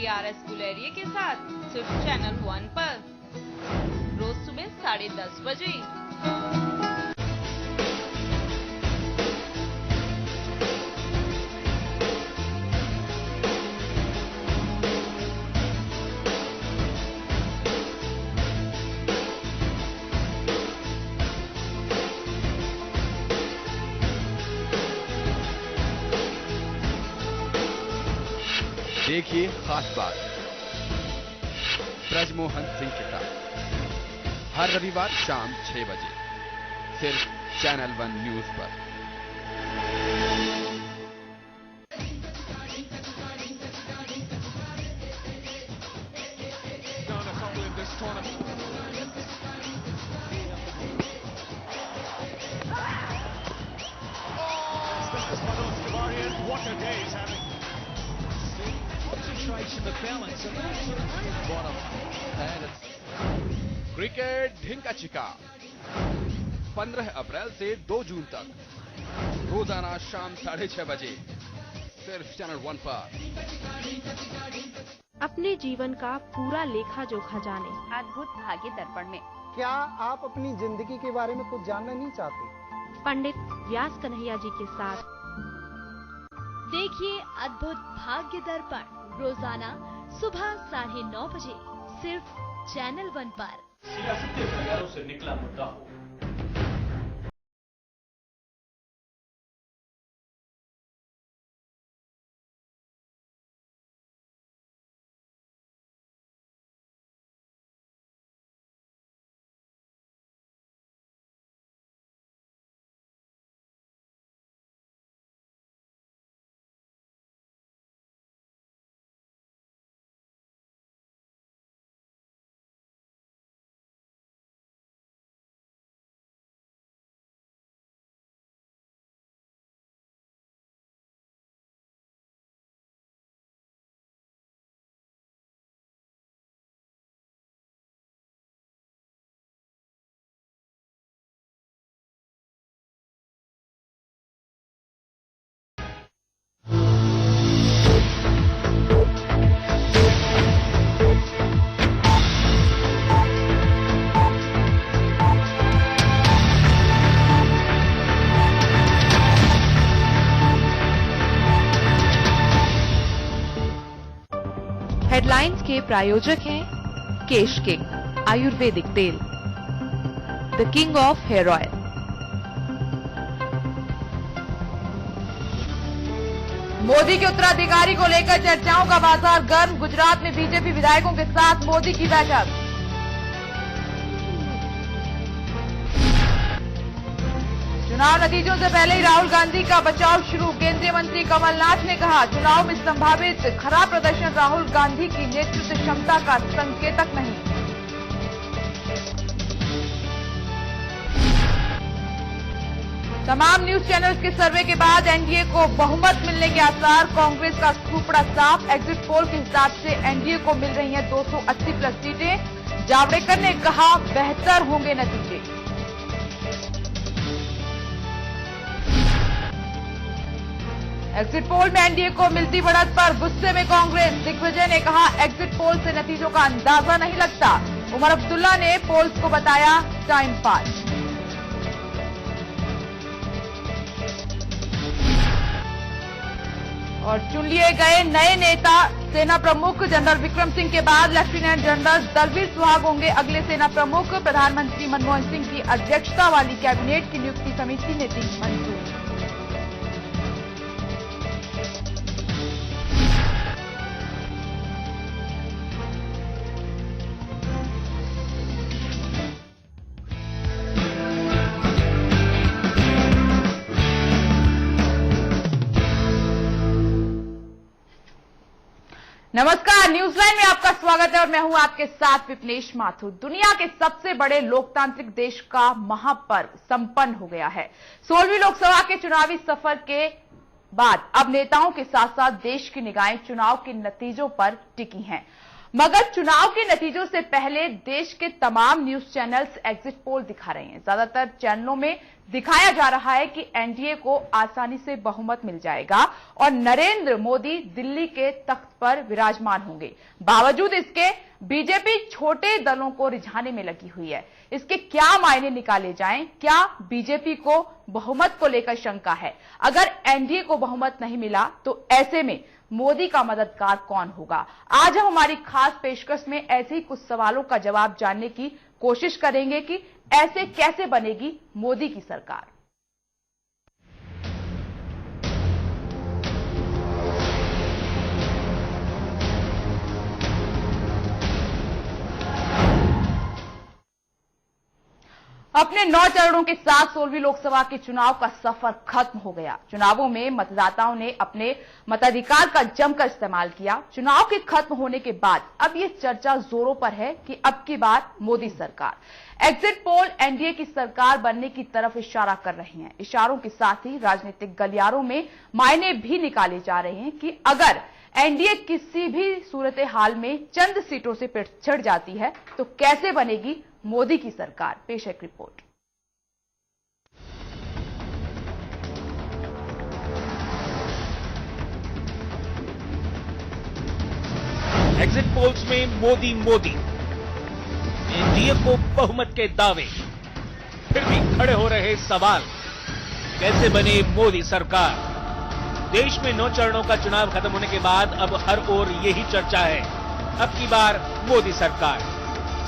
ARS Guleria के साथ सिर्फ चैनल 1 पर रोज सुबह 10:30 बजे। देखिए खास बात ब्रजमोहन सिंह के साथ हर रविवार शाम 6 बजे सिर्फ चैनल 1 न्यूज पर। क्रिकेट ढिंका चिका 15 अप्रैल से 2 जून तक रोजाना शाम 6:30 बजे सिर्फ चैनल 1 पर। अपने जीवन का पूरा लेखा जोखा जाने अद्भुत भाग्य दर्पण में। क्या आप अपनी जिंदगी के बारे में कुछ जानना नहीं चाहते? पंडित व्यास कन्हैया जी के साथ देखिए अद्भुत भाग्य दर्पण रोजाना सुबह 9:30 बजे सिर्फ चैनल 1 पर। सियासत के गलियारों से निकला मुद्दा हो, हेडलाइंस के प्रायोजक हैं केश किंग आयुर्वेदिक तेल, the king of hair oil. Modi के उत्तराधिकारी को लेकर चर्चाओं का बाजार गर्म, गुजरात में बीजेपी विधायकों के साथ मोदी की बैठक। चुनाव नतीजों से पहले ही राहुल गांधी का बचाव शुरू। केंद्रीय मंत्री कमलनाथ ने कहा, चुनाव में संभावित खराब प्रदर्शन राहुल गांधी की नेतृत्व क्षमता का संकेतक नहीं। तमाम न्यूज चैनल्स के सर्वे के बाद एनडीए को बहुमत मिलने के आसार, कांग्रेस का सूपड़ा साफ। एग्जिट पोल के हिसाब से एनडीए को मिल रही हैं 280 प्लस सीटें। जावड़ेकर ने कहा, बेहतर होंगे नतीजे। एग्जिट पोल में एनडीए को मिलती बढ़त पर गुस्से में कांग्रेस। दिग्विजय ने कहा, एग्जिट पोल से नतीजों का अंदाजा नहीं लगता। उमर अब्दुल्ला ने पोल्स को बताया टाइम पास। और चुन लिए गए नए नेता सेना प्रमुख जनरल विक्रम सिंह के बाद लेफ्टिनेंट जनरल दलबीर सुहाग होंगे अगले सेना प्रमुख। प्रधानमंत्री मनमोहन सिंह की अध्यक्षता वाली कैबिनेट की नियुक्ति समिति ने दी मंजूरी। नमस्कार, न्यूज़लाइन में आपका स्वागत है और मैं हूं आपके साथ विपनेश माथुर। दुनिया के सबसे बड़े लोकतांत्रिक देश का महापर्व संपन्न हो गया है। 16वीं लोकसभा के चुनावी सफर के बाद अब नेताओं के साथ साथ देश की निगाहें चुनाव के नतीजों पर टिकी हैं। मगर चुनाव के नतीजों से पहले देश के तमाम न्यूज चैनल्स एग्जिट पोल दिखा रहे हैं। ज्यादातर चैनलों में दिखाया जा रहा है कि एनडीए को आसानी से बहुमत मिल जाएगा और नरेंद्र मोदी दिल्ली के तख्त पर विराजमान होंगे। बावजूद इसके बीजेपी छोटे दलों को रिझाने में लगी हुई है। इसके क्या मायने निकाले जाएं? क्या बीजेपी को बहुमत को लेकर शंका है? अगर एनडीए को बहुमत नहीं मिला तो ऐसे में मोदी का मददगार कौन होगा? आज हम हमारी खास पेशकश में ऐसे ही कुछ सवालों का जवाब जानने की कोशिश करेंगे कि ऐसे कैसे बनेगी मोदी की सरकार। अपने 9 चरणों के साथ 16वीं लोकसभा के चुनाव का सफर खत्म हो गया। चुनावों में मतदाताओं ने अपने मताधिकार का जमकर इस्तेमाल किया। चुनाव के खत्म होने के बाद अब ये चर्चा जोरों पर है कि अब की बार मोदी सरकार। एग्जिट पोल एनडीए की सरकार बनने की तरफ इशारा कर रहे हैं। इशारों के साथ ही राजनीतिक गलियारों में मायने भी निकाले जा रहे हैं कि अगर एनडीए किसी भी सूरत हाल में चंद सीटों से पिछड़ जाती है तो कैसे बनेगी मोदी की सरकार। पेश है एक रिपोर्ट। एग्जिट पोल्स में मोदी एनडीए को बहुमत के दावे, फिर भी खड़े हो रहे सवाल, कैसे बने मोदी सरकार। देश में 9 चरणों का चुनाव खत्म होने के बाद अब हर ओर यही चर्चा है, अब की बार मोदी सरकार।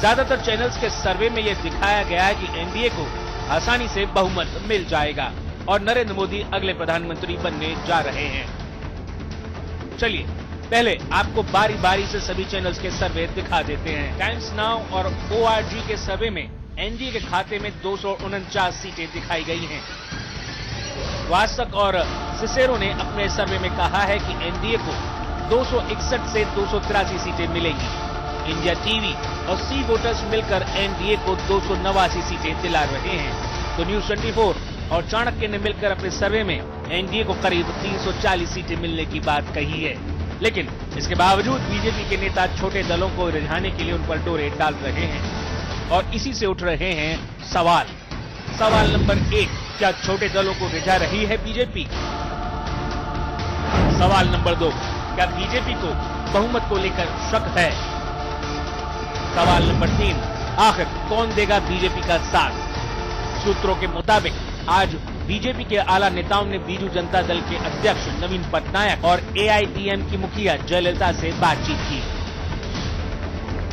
ज्यादातर चैनल्स के सर्वे में यह दिखाया गया है कि एनडीए को आसानी से बहुमत मिल जाएगा और नरेंद्र मोदी अगले प्रधानमंत्री बनने जा रहे हैं। चलिए पहले आपको बारी बारी से सभी चैनल्स के सर्वे दिखा देते हैं। टाइम्स नाउ और ORG के सर्वे में एनडीए के खाते में 249 सीटें दिखाई गई हैं। वास्तक और सिसेरो ने अपने सर्वे में कहा है कि एनडीए को 261 से 283 सीटें मिलेंगी। इंडिया टीवी और सी वोटर्स मिलकर एनडीए को 289 सीटें दिला रहे हैं। तो न्यूज 24 और चाणक्य ने मिलकर अपने सर्वे में एनडीए को करीब 340 सीटें मिलने की बात कही है। लेकिन इसके बावजूद बीजेपी के नेता छोटे दलों को रिझाने के लिए उन पर डोरे डाल रहे हैं और इसी से उठ रहे हैं सवाल। सवाल नंबर 1, क्या छोटे दलों को रिझा रही है बीजेपी? सवाल नंबर 2, क्या बीजेपी को बहुमत को लेकर शक है? सवाल नंबर 3, आखिर कौन देगा बीजेपी का साथ? सूत्रों के मुताबिक आज बीजेपी के आला नेताओं ने बीजू जनता दल के अध्यक्ष नवीन पटनायक और एआईटीएम की मुखिया जयललिता से बातचीत की,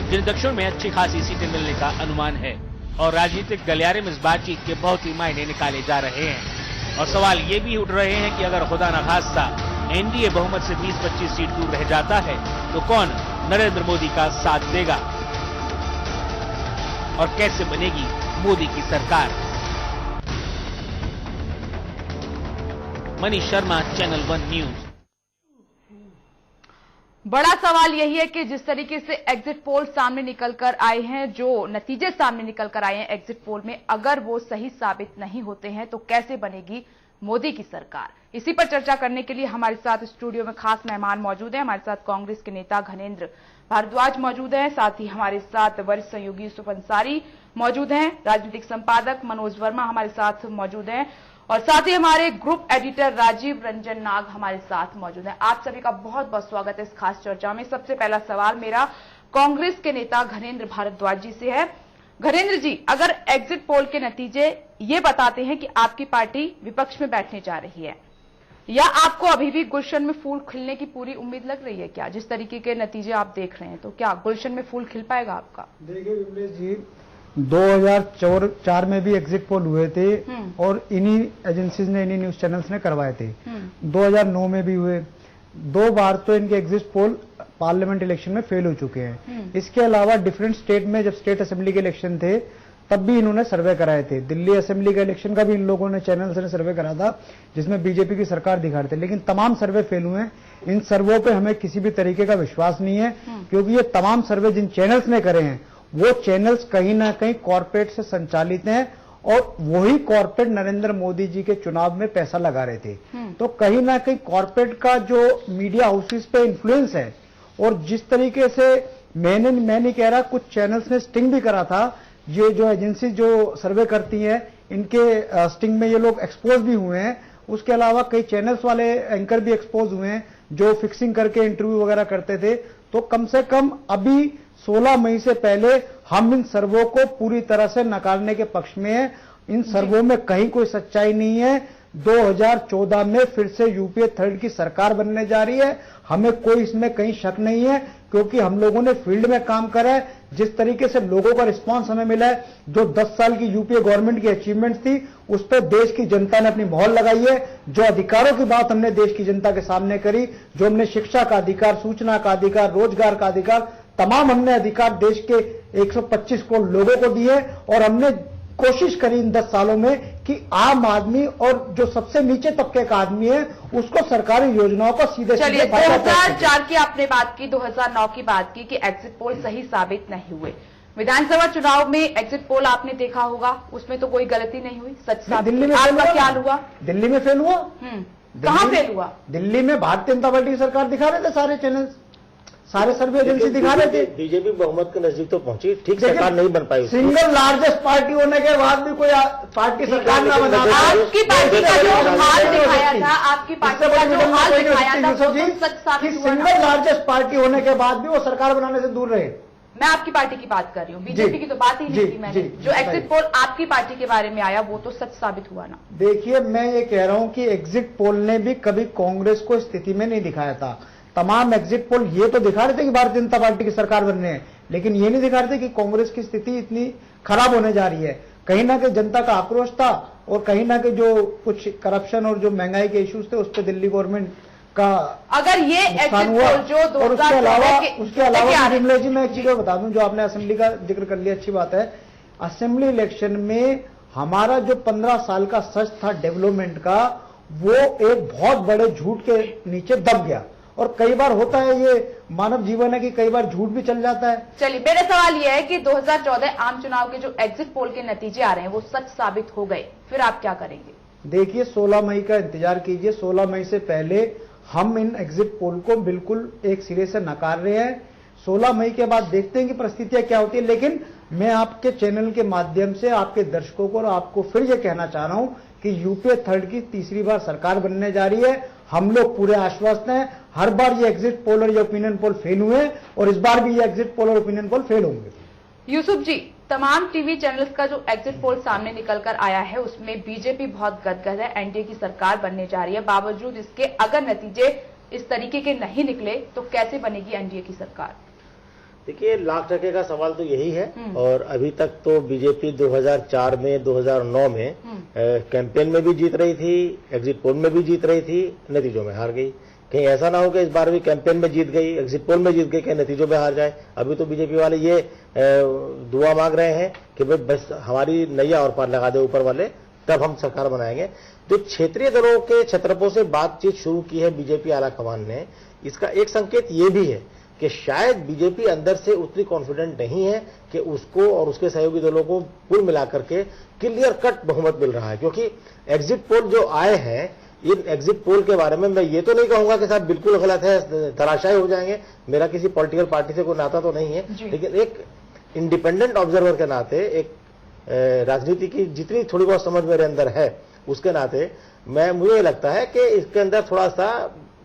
जिन दक्षिण में अच्छी खासी सीटें मिलने का अनुमान है और राजनीतिक गलियारे में इस बातचीत के बहुत ही मायने निकाले जा रहे हैं। और सवाल ये भी उठ रहे हैं कि अगर खुदा न खास्ता एनडीए बहुमत से 20-25 सीट दूर रह जाता है तो कौन नरेंद्र मोदी का साथ देगा और कैसे बनेगी मोदी की सरकार। Manish Sharma, channel 1 news. बड़ा सवाल यही है कि जिस तरीके से एग्जिट पोल सामने निकलकर आए हैं, जो नतीजे सामने निकलकर आए हैं एग्जिट पोल में, अगर वो सही साबित नहीं होते हैं तो कैसे बनेगी मोदी की सरकार। इसी पर चर्चा करने के लिए हमारे साथ स्टूडियो में खास मेहमान मौजूद हैं। हमारे साथ कांग्रेस के नेता घनेंद्र भारद्वाज मौजूद हैं, साथ ही हमारे साथ वरिष्ठ सहयोगी यूसुफ अंसारी मौजूद हैं, राजनीतिक संपादक मनोज वर्मा हमारे साथ मौजूद हैं और साथ ही हमारे ग्रुप एडिटर राजीव रंजन नाग हमारे साथ मौजूद हैं। आप सभी का बहुत बहुत स्वागत है इस खास चर्चा में। सबसे पहला सवाल मेरा कांग्रेस के नेता घनेंद्र भारद्वाज जी से है। घनेंद्र जी, अगर एग्जिट पोल के नतीजे ये बताते हैं कि आपकी पार्टी विपक्ष में बैठने जा रही है, या आपको अभी भी गुलशन में फूल खिलने की पूरी उम्मीद लग रही है क्या? जिस तरीके के नतीजे आप देख रहे हैं, तो क्या गुलशन में फूल खिल पाएगा आपका? देखिए विमलेश जी, 2004 में भी एग्जिट पोल हुए थे और इन्हीं एजेंसीज ने, इन्हीं न्यूज चैनल्स ने करवाए थे। 2009 में भी हुए। 2 बार तो इनके एग्जिट पोल पार्लियामेंट इलेक्शन में फेल हो चुके हैं। इसके अलावा डिफरेंट स्टेट में जब स्टेट असेंबली के इलेक्शन थे तब भी इन्होंने सर्वे कराए थे। दिल्ली असेंबली का इलेक्शन का भी इन लोगों ने, चैनल्स ने सर्वे करा था जिसमें बीजेपी की सरकार दिखा रहे थे, लेकिन तमाम सर्वे फेल हुए हैं। इन सर्वे पे हमें किसी भी तरीके का विश्वास नहीं है, क्योंकि ये तमाम सर्वे जिन चैनल्स ने करे हैं वो चैनल्स कहीं ना कहीं कॉर्पोरेट से संचालित हैं और वही कॉर्पोरेट नरेंद्र मोदी जी के चुनाव में पैसा लगा रहे थे। तो कहीं ना कहीं कॉर्पोरेट का जो मीडिया हाउसेस पे इन्फ्लुएंस है और जिस तरीके से मैं नहीं कह रहा, कुछ चैनल्स ने स्टिंग भी करा था। ये जो एजेंसी जो सर्वे करती है, इनके स्टिंग में ये लोग एक्सपोज भी हुए हैं। उसके अलावा कई चैनल्स वाले एंकर भी एक्सपोज हुए हैं जो फिक्सिंग करके इंटरव्यू वगैरह करते थे। तो कम से कम अभी 16 मई से पहले हम इन सर्वों को पूरी तरह से नकारने के पक्ष में हैं। इन सर्वों में कहीं कोई सच्चाई नहीं है। 2014 में फिर से यूपीए थर्ड की सरकार बनने जा रही है, हमें कोई इसमें कहीं शक नहीं है, क्योंकि हम लोगों ने फील्ड में काम करा है। जिस तरीके से लोगों का रिस्पांस हमें मिला है, जो 10 साल की यूपीए गवर्नमेंट की अचीवमेंट थी, उस पर देश की जनता ने अपनी मोहर लगाई है। जो अधिकारों की बात हमने देश की जनता के सामने करी, जो हमने शिक्षा का अधिकार, सूचना का अधिकार, रोजगार का अधिकार, तमाम हमने अधिकार देश के 125 करोड़ लोगों को दिए। और हमने कोशिश करी इन 10 सालों में कि आम आदमी और जो सबसे नीचे तबके का आदमी है, उसको सरकारी योजनाओं का सीधे चलिए, 2004 की आपने बात की, 2009 की बात की कि एग्जिट पोल सही साबित नहीं हुए। विधानसभा चुनाव में एग्जिट पोल आपने देखा होगा, उसमें तो कोई गलती नहीं हुई, सच साबित। दिल्ली में आपका क्या हुआ? दिल्ली में फेल हुआ। कहां फेल हुआ? दिल्ली में भारतीय जनता पार्टी की सरकार दिखा रहे थे, सारे चैनल, सारे सर्वे एजेंसी दिखा रहे थे। बीजेपी बहुमत के नजदीक तो पहुंची, ठीक सरकार नहीं बन पाई। सिंगल लार्जेस्ट पार्टी होने के बाद भी कोई पार्टी सरकार ना बना। आपकी पार्टी का जो हाल दिखाया था, आपकी पार्टी का जो हाल दिखाया था, वो सच साबित हुआ। सिंगल लार्जेस्ट पार्टी होने के बाद भी वो सरकार बनाने से दूर रहे। मैं आपकी पार्टी की बात कर रही हूँ, बीजेपी की तो बात ही नहीं की मैंने। जो एग्जिट पोल आपकी पार्टी के बारे में आया, वो तो सच साबित हुआ ना। देखिए, मैं ये कह रहा हूं कि एग्जिट पोल ने भी कभी कांग्रेस को स्थिति में नहीं दिखाया था। तमाम एग्जिट पोल ये तो दिखा रहे थे कि भारतीय जनता पार्टी की सरकार बनने है, लेकिन ये नहीं दिखा रहे थे कि कांग्रेस की स्थिति इतनी खराब होने जा रही है। कहीं ना कहीं जनता का आक्रोश था, और कहीं ना कहीं जो कुछ करप्शन और जो महंगाई के इश्यूज थे, उस पर दिल्ली गवर्नमेंट का अगर ये एग्जिट पोल जो और उसके अलावा विमला जी, मैं एक चीज बता दूं, जो आपने असेंबली का जिक्र कर लिया, अच्छी बात है। असेंबली इलेक्शन में हमारा जो 15 साल का सच था डेवलपमेंट का, वो एक बहुत बड़े झूठ के नीचे दब गया। और कई बार होता है, ये मानव जीवन है कि कई बार झूठ भी चल जाता है। चलिए, मेरा सवाल यह है कि 2014 आम चुनाव के जो एग्जिट पोल के नतीजे आ रहे हैं, वो सच साबित हो गए, फिर आप क्या करेंगे? देखिए, 16 मई का इंतजार कीजिए। 16 मई से पहले हम इन एग्जिट पोल को बिल्कुल एक सिरे से नकार रहे हैं। 16 मई के बाद देखते हैं कि परिस्थितियां क्या होती है। लेकिन मैं आपके चैनल के माध्यम से आपके दर्शकों को और आपको फिर ये कहना चाह रहा हूं कि यूपीए थर्ड की तीसरी बार सरकार बनने जा रही है। हम लोग पूरे आश्वस्त हैं। हर बार ये एग्जिट पोल और ये ओपिनियन पोल फेल हुए, और इस बार भी ये एग्जिट पोल और ओपिनियन पोल फेल होंगे। यूसुफ जी, तमाम टीवी चैनल्स का जो एग्जिट पोल सामने निकलकर आया है, उसमें बीजेपी बहुत गदगद है, एनडीए की सरकार बनने जा रही है। बावजूद इसके अगर नतीजे इस तरीके के नहीं निकले तो कैसे बनेगी एनडीए की सरकार? देखिए, लाख टके का सवाल तो यही है। और अभी तक तो बीजेपी 2004 में, 2009 में कैंपेन में भी जीत रही थी, एग्जिट पोल में भी जीत रही थी, नतीजों में हार गई। कहीं ऐसा ना हो कि इस बार भी कैंपेन में जीत गई, एग्जिट पोल में जीत गई, कहीं नतीजों में हार जाए। अभी तो बीजेपी वाले ये दुआ मांग रहे हैं कि भाई बस हमारी नैया और पार लगा दे ऊपर वाले, तब हम सरकार बनाएंगे। तो क्षेत्रीय दलों के छत्रपों से बातचीत शुरू की है बीजेपी आलाकमान ने। इसका एक संकेत ये भी है कि शायद बीजेपी अंदर से उतनी कॉन्फिडेंट नहीं है कि उसको और उसके सहयोगी दलों को कुल मिलाकर के क्लियर कट बहुमत मिल रहा है। क्योंकि एग्जिट पोल जो आए हैं, इन एग्जिट पोल के बारे में मैं ये तो नहीं कहूंगा कि साहब बिल्कुल गलत है, तराशाई हो जाएंगे। मेरा किसी पॉलिटिकल पार्टी से कोई नाता तो नहीं है, लेकिन एक इंडिपेंडेंट ऑब्जर्वर के नाते, एक राजनीति की जितनी थोड़ी बहुत समझ मेरे अंदर है, उसके नाते मुझे लगता है कि इसके अंदर थोड़ा सा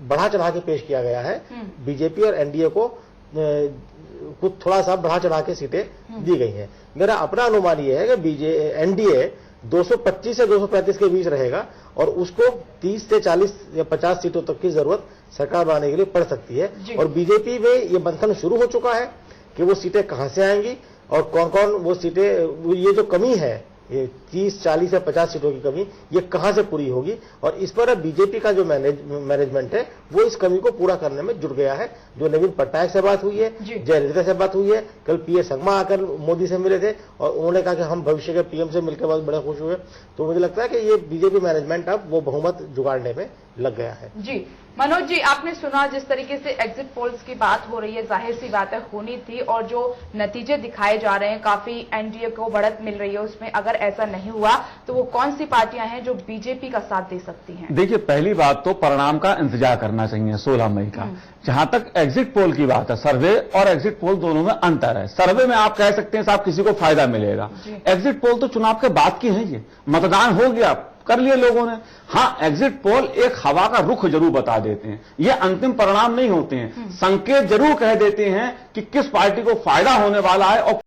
बढ़ा चढ़ा के पेश किया गया है। बीजेपी और एनडीए को कुछ थोड़ा सा बढ़ा चढ़ा के सीटें दी गई हैं। मेरा अपना अनुमान यह है कि एनडीए 225 से 235 के बीच रहेगा, और उसको 30 से 40 या 50 सीटों तक की जरूरत सरकार बनाने के लिए पड़ सकती है। और बीजेपी में ये मंथन शुरू हो चुका है कि वो सीटें कहां से आएंगी और कौन कौन वो सीटें, ये जो कमी है, ये 30, 40 या 50 सीटों की कमी, ये कहां से पूरी होगी। और इस पर बीजेपी का जो मैनेजमेंट है, वो इस कमी को पूरा करने में जुट गया है। जो नवीन पटनायक से बात हुई है, जयललिता से बात हुई है, कल पीएस संगमा आकर मोदी से मिले थे और उन्होंने कहा कि हम भविष्य के पीएम से मिलकर बहुत बड़े खुश हुए। तो मुझे लगता है कि ये बीजेपी मैनेजमेंट अब वो बहुमत जुगाड़ने में लग गया है। जी मनोज जी, आपने सुना जिस तरीके से एग्जिट पोल्स की बात हो रही है, जाहिर सी बात है होनी थी, और जो नतीजे दिखाए जा रहे हैं काफी एनडीए को बढ़त मिल रही है उसमें। अगर ऐसा नहीं हुआ तो वो कौन सी पार्टियां हैं जो बीजेपी का साथ दे सकती हैं? देखिए, पहली बात तो परिणाम का इंतजार करना चाहिए 16 मई का। जहां तक एग्जिट पोल की बात है, सर्वे और एग्जिट पोल दोनों में अंतर है। सर्वे में आप कह सकते हैं साहब किसी को फायदा मिलेगा, एग्जिट पोल तो चुनाव के बाद की है, ये मतदान हो गया, कर लिए लोगों ने। हाँ, एग्जिट पोल एक हवा का रुख जरूर बता देते हैं, ये अंतिम परिणाम नहीं होते हैं, संकेत जरूर कह देते हैं कि किस पार्टी को फायदा होने वाला है और